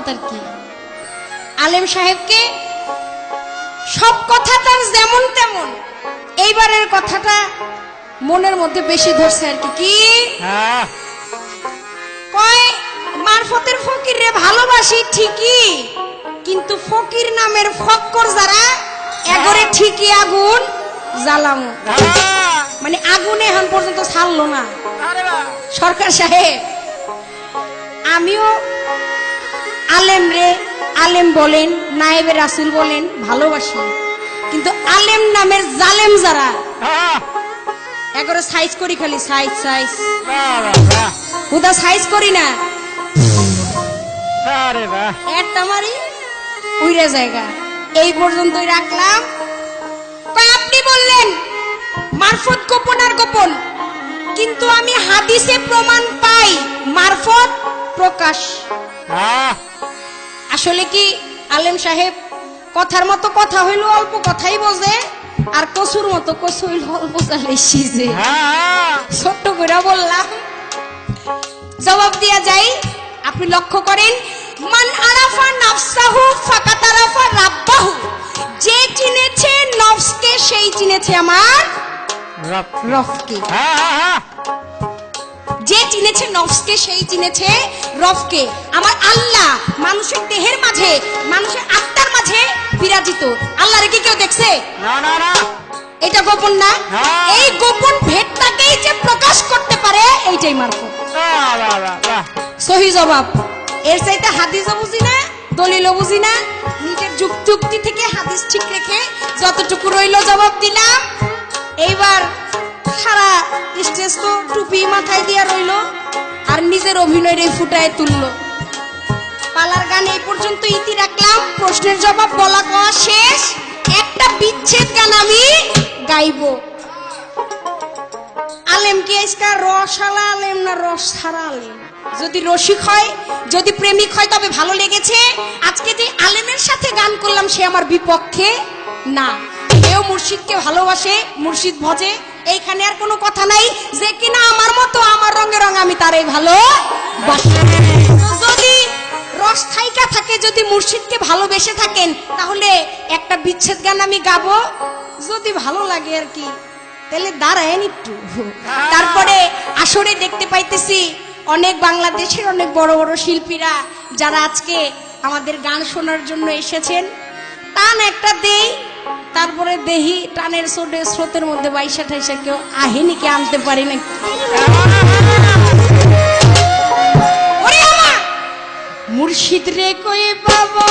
তফাৎ আর কি। আলেম সাহেবকে সব কথা তার যেমন তেমন, এইবারের কথাটা মনের মধ্যে বেশি ধরছে আর কি। কি কয়, মারফতের ফকির রে ভালোবাসি ঠিকই, কিন্তু ফকির নামের ফক্কর যারা এগরে ঠিকই আগুন জ্বালামু। মানে আগুনে এখন পর্যন্ত ছাড়লো না। সরকার সাহেব, আমিও আলেম রে, আলেম বলেন নায়েবে রাসূল বলেন ভালোবাসি, কিন্তু আলেম নামের জালেম যারা এগরে সাইজ করি, খালি সাইজ সাইজ, হুদা সাইজ করি না, একটা মারি উইরে জায়গা। এই পর্যন্তই রাখলাম। আপনি বললেন মারফত গোপন আর গোপন, কিন্তু আমি হাদিসে প্রমাণ পাই মারফত প্রকাশ। আসলে কি আলেম সাহেব কথার মতো কথা হইল অল্প কথাই বোঝে, আর কসুর মতো কসু হইল অল্প চালে সিজে। ছোট্ট করে বললাম, জবাব দিয়া যাই। আপনি লক্ষ্য করেন, মান আরাফা নাফসাহু ফাকাত আরাফা রাব্বাহু, যে চিনেছে নফসকে সেই চিনেছে আমার রবকে। যে চিনেছে নফসকে সেই চিনেছে রবকে। আমার আল্লাহ মানুষের দেহের মাঝে, মানুষের আত্মার মাঝে বিরাজিত। আল্লাহরে কি কেউ দেখছে? এটা গোপন না। এই গোপন ভেদটাকেই যে প্রকাশ করতে পারে, এইটাই মারফত। সহি জবাব। এর চাইতে হাদিসও বুঝি না, দলিলও বুঝি না, নিজের যুক্তি থেকে হাদিস ঠিক রেখে যতটুকু রইল জবাব দিলাম। এইবার সারা স্টেজ তো টুপি মাথায় দিয়া রইল, আর নিজের অভিনয় রে ফুটায় তুললো। পালার গান এই পর্যন্ত ইতি রাখলাম। প্রশ্নের জবাব বলা কওয়া শেষ। একটা বিচ্ছেদ গান আমি গাইব। আলেম কি আজকা রসালা আলেম না রস ছাড়া আলেম? যদি রসিক হয়, যদি প্রেমিক হয় তবে ভালো লেগেছে। আজকে যে আলেমের সাথে গান করলাম সে আমার বিপক্ষে না। কেউ মুর্শিদকে ভালোবাসে, মুর্শিদ ভজে, এইখানে আর কোনো কথা নাই। যে কিনা আমার মতো, আমার রঙে রঙ, আমি তারই ভালোবাসি। যদি রস থাইকা থাকে, যদি মুর্শিদকে ভালোবেসে থাকেন, তাহলে একটা বিচ্ছেদ গান আমি গাবো। যদি ভালো লাগে আর কি, তাহলে দাঁড়ায়েন একটু। তারপরে আসরে দেখতে পাইতেছি অনেক বাংলাদেশের অনেক বড় বড় শিল্পীরা যারা আজকে আমাদের গান শোনার জন্য এসেছেন। টান একটা দেই, তারপরে দেহি টানের স্রোতের মধ্যে 22-28 কেউ আহিনিকে আনতে পারি না। মুর্শিদ রে কই বাবা